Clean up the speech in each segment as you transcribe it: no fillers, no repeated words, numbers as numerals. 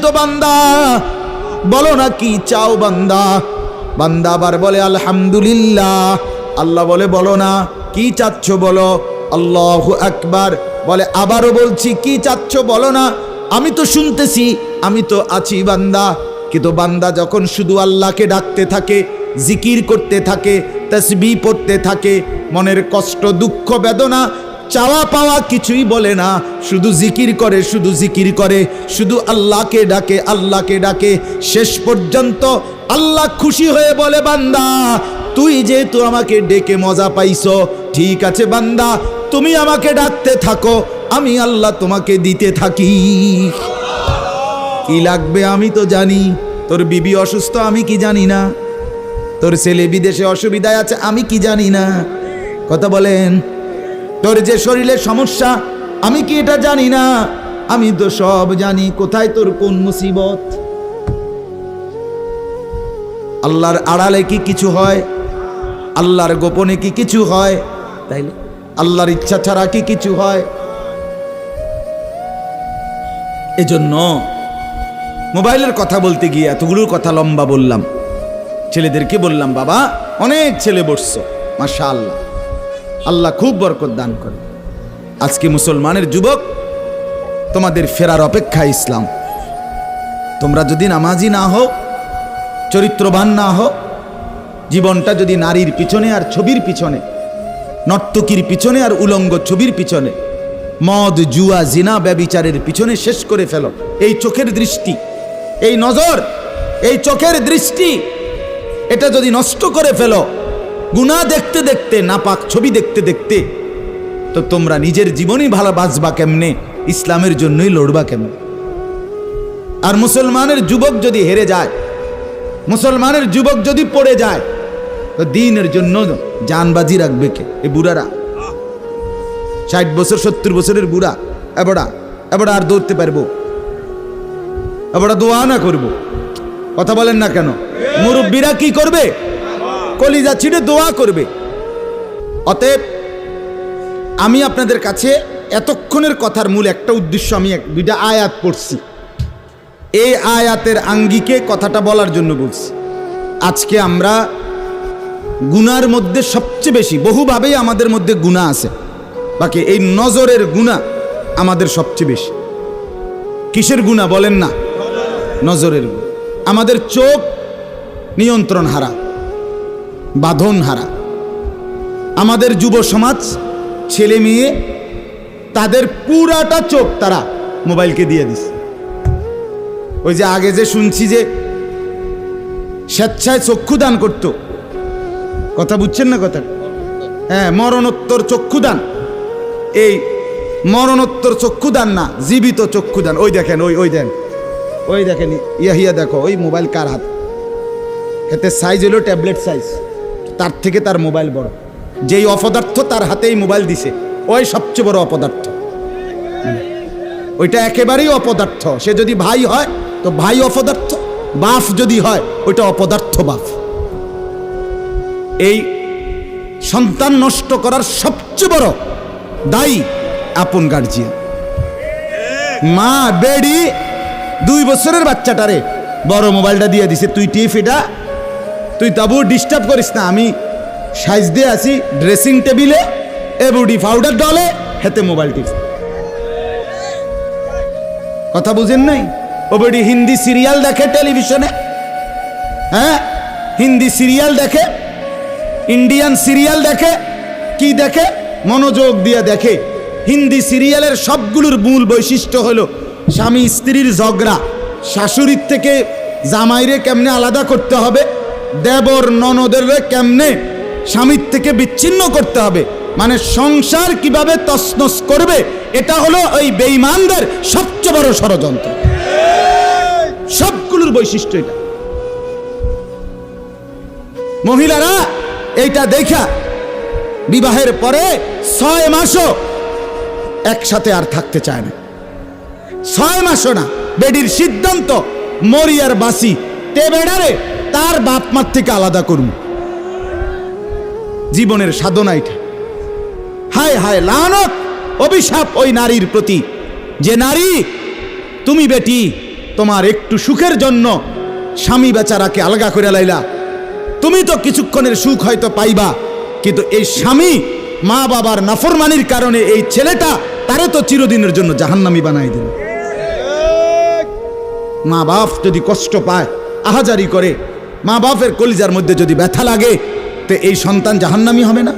তো বান্দা বলো না কি চাও বান্দা। বান্দা আবার বলে আলহামদুলিল্লাহ। আল্লাহ বলে বলো না কি চাচ্ছ বলো। আল্লাহু আকবার বলে আবারও বলছি কি চাচ্ছ বলো না। আমি তো শুনতেছি, আমি তো আছি বান্দা। কিন্তু বান্দা যখন শুধু আল্লাহকে ডাকতে থাকে, জিকির করতে থাকে, তাসবিহ পড়তে থাকে, মনের কষ্ট দুঃখ বেদনা চাওয়া পাওয়া কিছুই বলে না, শুধু জিকির করে, শুধু জিকির করে, শুধু আল্লাহকে ডাকে, আল্লাহকে ডাকে। শেষ পর্যন্ত আল্লাহ খুশি হয়ে বলে বান্দা তুই যেহেতু আমাকে ডেকে মজা পাইছো, ঠিক আছে বান্দা তুমি আমাকে ডাকতে থাকো, আমি আল্লাহ তোমাকে দিতে থাকি। কি লাগবে আমি তো জানি। তোর বিবি অসুস্থ আমি কি জানি না? তোর ছেলে বিদেশে অসুবিধায় আছে আমি কি জানি না? কথা বলেন। তোর যে শরীরে সমস্যা আমি কি এটা জানি না? আমি তো সব জানি। কোথায় তোর কোন মুসিবত। আল্লাহর আড়ালে কি কিছু হয়? আল্লাহর গোপনে কি কিছু হয়? তাইলে আল্লাহর ইচ্ছা ছাড়া কি কিছু হয়? এজন্য মোবাইলের কথা বলতে গিয়ে এতগুলোর কথা লম্বা বললাম। ছেলেদেরকে বললাম বাবা অনেক ছেলে বসছো, মাশাআল্লাহ, আল্লাহ খুব বরকত দান করে। আজকে মুসলমানের যুবক তোমাদের ফেরার অপেক্ষায় ইসলাম। তোমরা যদি নামাজি না হও, চরিত্রবান না হও, জীবনটা যদি নারীর পিছনে আর ছবির পিছনে, নর্তকীর পিছনে আর উলঙ্গ ছবির পিছনে, মদ জুয়া জিনা ব্যভিচারের পিছনে শেষ করে ফেলো। এই চোখের দৃষ্টি, এই নজর, এই চোখের দৃষ্টি, এটা যদি নষ্ট করে ফেলো, গুনাহ দেখতে দেখতে, নাপাক ছবি দেখতে দেখতে, তো তোমরা নিজের জীবনই ভালো বাঁচবা কেমনে? ইসলামের জন্যই লড়বা কেমনে? আর মুসলমানের যুবক যদি হেরে যায়, মুসলমানের যুবক যদি পড়ে যায়, তো দ্বীনের জন্য জানবাজি রাখবে কে? এই বুড়ারা 60 বছর 70 বছরের বুড়া, এবারে আর দৌড়তে পারবো? এবারে দোয়া না করবো? কথা বলেন না কেন? মুরব্বীরা কি করবে? কলিজা ছিঁড়ে দোয়া করবে। অতএব আমি আপনাদের কাছে এতক্ষণের কথার মূল একটা উদ্দেশ্য, আমি দুইটা আয়াত পড়ছি, এই আয়াতের আঙ্গিকে কথাটা বলার জন্য বলছি। আজকে আমরা গুনার মধ্যে সবচেয়ে বেশি, বহুভাবেই আমাদের মধ্যে গুনাহ আছে, বাকি এই নজরের গুনাহ আমাদের সবচেয়ে বেশি। কিসের গুনাহ বলেন না? নজরের গুনাহ। আমাদের চোখ নিয়ন্ত্রণ হারা, বাঁধন হারা। আমাদের যুব সমাজ, ছেলে মেয়ে, তাদের পুরাটা চোখ তারা মোবাইলকে দিয়ে দিছে। ওই যে আগে যে শুনছি যে স্বেচ্ছায় চক্ষুদান করত, কথা বুঝছেন না কথা? হ্যাঁ, মরণোত্তর চক্ষুদান। এই মরণোত্তর চক্ষুদান না, জীবিত চক্ষুদান। ওই দেখেন, ওই দেখেন ইয়া দেখো, ওই মোবাইল কার হাত? এতে সাইজ হলো ট্যাবলেট সাইজ, তার থেকে তার মোবাইল বড়। যেই অপদার্থ তার হাতেই মোবাইল দিছে, ওই সবচেয়ে বড় অপদার্থ। ওইটা একেবারেই অপদার্থ। সে যদি ভাই হয় তো ভাই অপদার্থ, বাপ যদি হয় ওইটা অপদার্থ বাপ। এই সন্তান নষ্ট করার সবচেয়ে বড় দায়ী আপন গার্জিয়ান। মা বেডি 2 বছরের বাচ্চাটারে বড় মোবাইলটা দিয়ে দিছে, তুই টিপ এটা, তুই তাবু ডিস্টার্ব করিস না, আমি সাইজ দিয়ে আসি ড্রেসিং টেবিলে, এবুডি পাউডার ডলে, হেতে মোবাইল টিপস। কথা বুঝেন নাই? ও বেডি হিন্দি সিরিয়াল দেখে টেলিভিশনে, হ্যাঁ হিন্দি সিরিয়াল দেখে, ইন্ডিয়ান সিরিয়াল দেখে, কি দেখে? মনোযোগ দিয়ে দেখে। হিন্দি সিরিয়ালের সবগুলোর মূল বৈশিষ্ট্য হলো স্বামী স্ত্রীর ঝগড়া, শাশুড়ির থেকে জামাইরে কেমনে আলাদা করতে হবে, দেবর ননদের কেমনে স্বামীর থেকে বিচ্ছিন্ন করতে হবে, মানে সংসার কিভাবে তছনছ করবে, এটা হলো ওই বেঈমানদের সবচেয়ে বড় ষড়যন্ত্র। সবগুলোর বৈশিষ্ট্য এটা। মহিলারা এইটা দেখা বিবাহের পরে 6 মাসও একসাথে আর থাকতে চায় না। 6 মাসও না। বেডির সিদ্ধান্ত মরিয়ার বাসি তে বেড়ারে তার বাপ মার থেকে আলাদা করুন। জীবনের সাধনা এটা। হায় হায়, লানত, অভিশাপ ওই নারীর প্রতি। যে নারী তুমি বেটি তোমার একটু সুখের জন্য স্বামী বেচারাকে আলগা করে লাইলা। তুমি তো কিছুক্ষণের সুখ হয়তো পাইবা, কিন্তু এই স্বামী মা বাবার নাফরমানির কারণে এই ছেলেটা তারে তো চিরদিনের জন্য জাহান্নামী বানাই দিল। মা বাপ যদি কষ্ট পায়, আহাজারি করে, মা বাপের কলিজার মধ্যে যদি ব্যথা লাগে, তো এই সন্তান জাহান্নামী হবে না?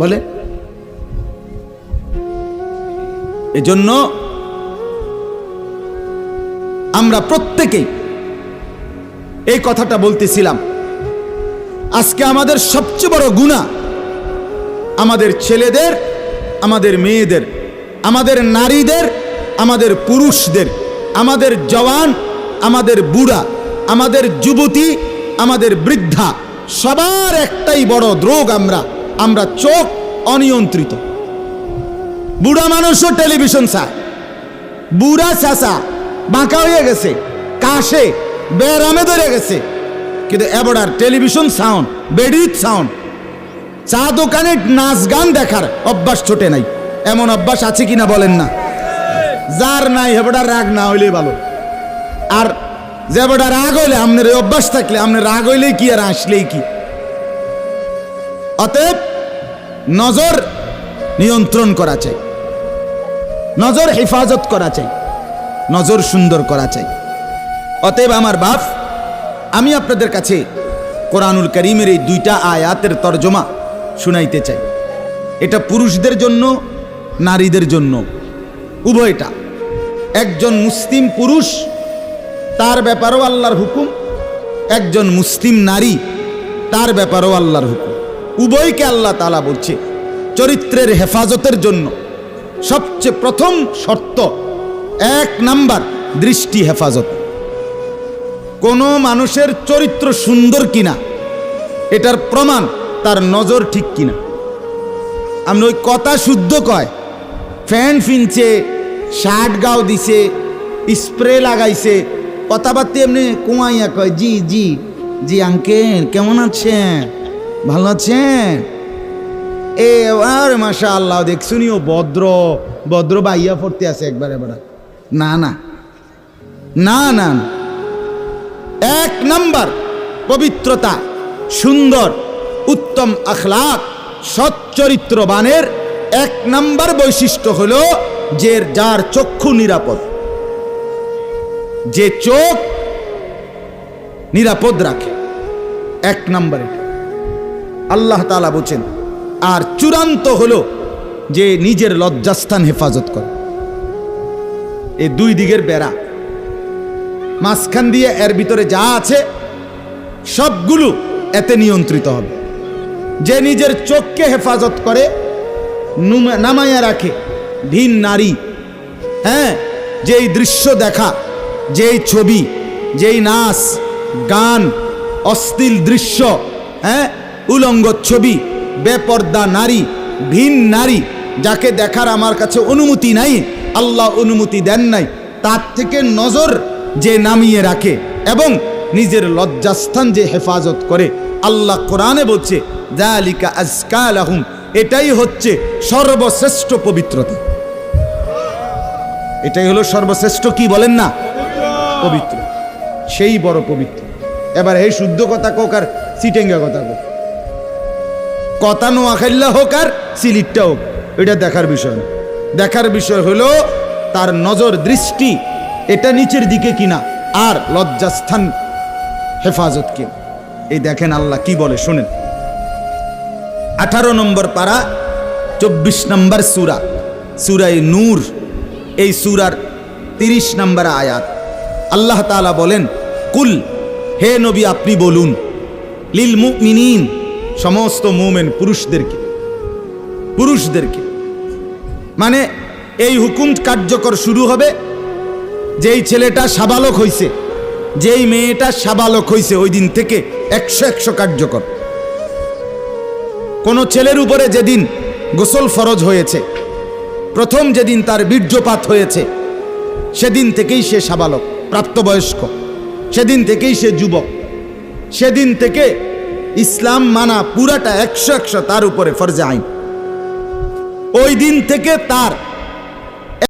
বলে এজন্য আমরা প্রত্যেকেই এই কথাটা বলতেছিলাম। আজকে আমাদের সবচেয়ে বড় গুনাহ আমাদের ছেলেদের, আমাদের মেয়েদের, আমাদের নারীদের, আমাদের পুরুষদের, আমাদের জওয়ান, আমাদের বুড়া, আমাদের যুবতী, আমাদের বৃদ্ধা, সবার একটাই বড় রোগ। আমরা চোখ অনিয়ন্ত্রিত। বুড়া মানুষও টেলিভিশন চায়, বুড়া চাচা বাঁকা হয়ে গেছে, কাশে বেরামে ধরে গেছে, কিন্তু এবার টেলিভিশন সাউন্ড, বেডিত সাউন্ড, চা দোকানে নাচ গান দেখার অভ্যাস ছোটে নাই। এমন অভ্যাস আছে কিনা বলেন না? যার নাই হেবড়া রাগ না হইলেই ভালো। আর যে বেটা রাগ হইলে, আপনার এই অভ্যাস থাকলে, আপনার রাগ হইলেই কি আর আসলেই কি। অতএব নজর নিয়ন্ত্রণ করা চাই, নজর হেফাজত করা চাই, নজর সুন্দর করা চাই। অতএব আমার বাপ, আমি আপনাদের কাছে কোরআনুল কারীমের এই দুইটা আয়াতের তরজমা শুনাইতে চাই। এটা পুরুষদের জন্য, নারীদের জন্য, উভয়টা। একজন মুসলিম পুরুষ, তার ব্যাপারেও আল্লাহর হুকুম, একজন মুসলিম নারী, তার ব্যাপারেও আল্লাহর হুকুম। উভয়কে আল্লাহ তাআলা বলছে চরিত্রের হেফাজতের জন্য সবচেয়ে প্রথম শর্ত, 1 নাম্বার দৃষ্টি হেফাজত। কোনো মানুষের চরিত্র সুন্দর কিনা এটার প্রমাণ তার নজর ঠিক কিনা। আমরা ওই কথা শুদ্ধ কয়, ফ্যান ফিনছে, শার্ট গাও দিছে, স্প্রে লাগাইছে, কথাবার্তা এমনি কুয়াইয়া কয় জি জি জি আঙ্কেল কেমন আছেন, ভালো আছেন, এ আর মাশাআল্লাহ দেখছুনিও ভদ্র ভদ্র বাইয়া পড়তে আছে একবারে বেড়া। না না না না, 1 নাম্বার পবিত্রতা, সুন্দর, উত্তম আখলাক, সৎ চরিত্রবানের 1 নাম্বার বৈশিষ্ট্য হলো যে যার চক্ষু নিরাপদ, যে চোখ নিরাপদ রাখে। 1 নাম্বার এটা আল্লাহ তাআলা বলেন। আর চূড়ান্ত হলো যে নিজের লজ্জাস্থান হেফাজত করে। এই 2 দিকের বেড়া, মাঝখান দিয়ে এর ভিতরে যা আছে সবগুলো এতে নিয়ন্ত্রিত হবে। যে নিজের চোখকে হেফাজত করে, নামাইয়া রাখে, ভিন নারী, হ্যাঁ, যেই দৃশ্য দেখা, যেই ছবি, যেই নাচ গান, অশ্লীল দৃশ্য, হ্যাঁ, উলঙ্গ ছবি, বেপর্দা নারী, ভিন নারী, যাকে দেখার আমার কাছে অনুমতি নাই, আল্লাহ অনুমতি দেন নাই, তার থেকে নজর যে নামিয়ে রাখে এবং নিজের লজ্জাস্থান যে হেফাজত করে, আল্লাহ কোরআনে বলছে যালিকা আজকা লাহুম, এটাই হচ্ছে সর্বশ্রেষ্ঠ পবিত্রতা। এটাই হলো সর্বশ্রেষ্ঠ, কি বলেন না, পবিত্র, সেই বড় পবিত্র। এবার এই শুদ্ধ কথা কোক আর সিটেঙ্গা কথা কোক, কথা নোয়াখাইল্লা হোক আর সিলিটটা হোক, এটা দেখার বিষয় না। দেখার বিষয় হলো তার নজর, দৃষ্টি এটা নিচের দিকে কিনা, আর লজ্জাস্থান হেফাজত কি। এই দেখেন আল্লাহ কি বলে শুনেন। 18 নম্বর পারা 24 নম্বর সূরা, সূরায়ে নূর, এই সূরার 30 নম্বর আয়াত। আল্লাহ তাআলা বলেন, কুল, হে নবী আপনি বলুন, লিল মুমিনিন, সমস্ত মুমিন পুরুষদেরকে, মানে এই হুকুম কার্যকর শুরু হবে যেই ছেলেটা সাবালক হইছে, যেই মেয়েটা সাবালক হইছে, ওই দিন থেকে 100 কার্যকর। কোন ছেলের উপরে যেদিন গোসল ফরজ হয়েছে, প্রথম যেদিন তার বীর্যপাত হয়েছে, সেদিন থেকেই সে সাবালক, প্রাপ্তবয়স্ক, সেদিন থেকেই সে যুবক, সেদিন থেকে ইসলাম মানা পুরাটা 100 তার উপরে ফরজে আইন। ওই দিন থেকে তার